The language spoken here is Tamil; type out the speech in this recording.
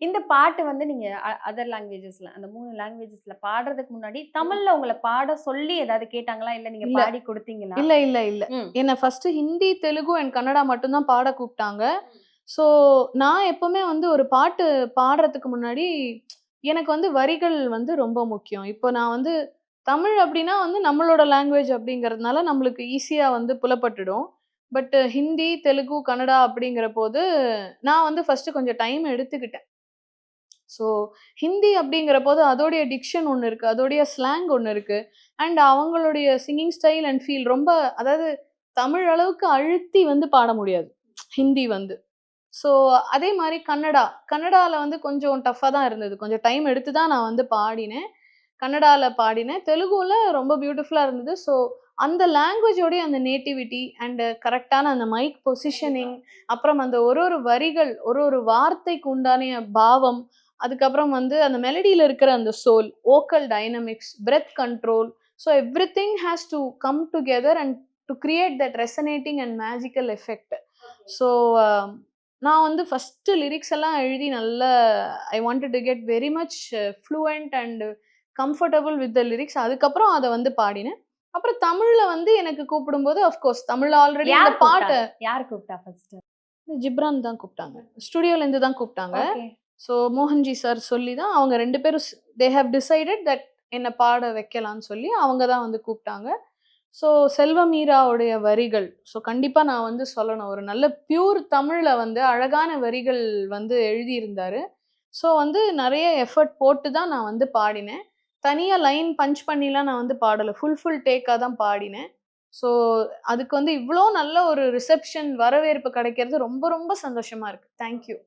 இந்த பாட்டு வந்து நீங்க அதர் லாங்குவேஜஸ்ல அந்த 3 லாங்குவேஜஸ்ல பாடுறதுக்கு முன்னாடி, தமிழ்ல உங்கள பாட சொல்லி ஏதாவது கேட்டாங்களா? இல்ல நீங்க இல்ல. பாடி குடுத்தீங்களா? இல்ல. ம். என்ன ஃபர்ஸ்ட்டு ஹிந்தி, தெலுங்கு அண்ட் கன்னடா மட்டும் தான் பாட கூப்ட்டாங்க. ஸோ, நான் எப்பவுமே வந்து ஒரு பாட்டு பாடுறதுக்கு முன்னாடி, எனக்கு வந்து வரிகள் வந்து ரொம்ப முக்கியம். இப்போ நான் வந்து தமிழ் அப்டின்னா வந்து நம்மளோட லாங்குவேஜ் அப்டிங்கிறதுனால நம்மளுக்கு ஈஸியா வந்து புலப்பட்டுடும். பட் ஹிந்தி, தெலுங்கு, கன்னடா அப்படிங்கிறபோது, நான் வந்து ஃபர்ஸ்ட்டு கொஞ்சம் டைம் எடுத்துக்கிட்டேன். ஸோ, ஹிந்தி அப்படிங்கிறபோது அதோடைய டிக்ஷன் ஒண்ணு இருக்கு. அதோடைய ஸ்லாங் ஒண்ணு இருக்கு. அண்ட் அவங்களுடைய சிங்கிங் ஸ்டைல் அண்ட் ஃபீல் ரொம்ப அதாவது தமிழ் அளவுக்கு அழுத்தி வந்து பாட முடியாது. ஹிந்தி வந்து. ஸோ, அதே மாரி கன்னடா. கன்னடால வந்து கொஞ்சம் டஃப்பா தான் இருந்தது. கொஞ்சம் டைம் எடுத்து தான் நான் வந்து பாடினேன். கன்னடால பாடினேன். தெலுங்குல ரொம்ப பியூட்டிஃபுல்லா இருந்தது. ஸோ, அந்த லாங்குவேஜோடைய அந்த நேட்டிவிட்டி அண்ட் கரெக்ட்டான அந்த மைக் பொசிஷனிங், அப்புறம் அந்த ஒரு ஒரு வரிகள், ஒரு ஒரு வார்த்தைக்கு உண்டான பாவம், அதுக்கப்புறம் வந்து அந்த மெலடில இருக்கிற அந்த soul, vocal dynamics, breath control. So, everything has to come together and to create that resonating and magical effect. So, நான் வந்து ஃபர்ஸ்ட்டு லிரிக்ஸ் எல்லாம் எழுதி நல்லா I wanted to get very much fluent and comfortable with the lyrics. அதுக்கப்புறம் அத வந்து பாடினேன். அப்புறம் தமிழ்ல வந்து எனக்கு கூப்பிடும்போது ஆஃப் கோர்ஸ் தமிழ்ல ஆல்ரெடி அந்த யார் பாட்ட கூப்பிட்டாங்க? யார் கூப்பிட்டா ஃபர்ஸ்ட்டு? ஜிப்ரான் தான் கூப்பிட்டாங்க. ஸ்டுடியோலேருந்து தான் கூப்பிட்டாங்க. ஓகே. ஸோ மோகன்ஜி சார் சொல்லி தான் அவங்க 2 பேரும் தே ஹேவ் டிசைடட் தட் என்ன பாட வைக்கலான்னு சொல்லி அவங்க தான் வந்து கூப்பிட்டாங்க. ஸோ செல்வமீராவுடைய வரிகள். ஸோ கண்டிப்பா நான் வந்து சொல்லணும். ஒரு நல்ல பியூர் தமிழ்ல வந்து அழகான வரிகள் வந்து எழுதியிருந்தாரு. ஸோ வந்து நெறைய எஃபோர்ட் போட்டு தான் நான் வந்து பாடினேன். தனியா லைன் பஞ்ச் பண்ணிலாம் நான் வந்து பாடல. ஃபுல் டேக்கா தான் பாடினேன். ஸோ அதுக்கு வந்து இவ்ளோ நல்ல ஒரு ரிசப்ஷன் வரவேற்பு கிடைக்கிறது ரொம்ப ரொம்ப சந்தோஷமா இருக்கு. Thank you.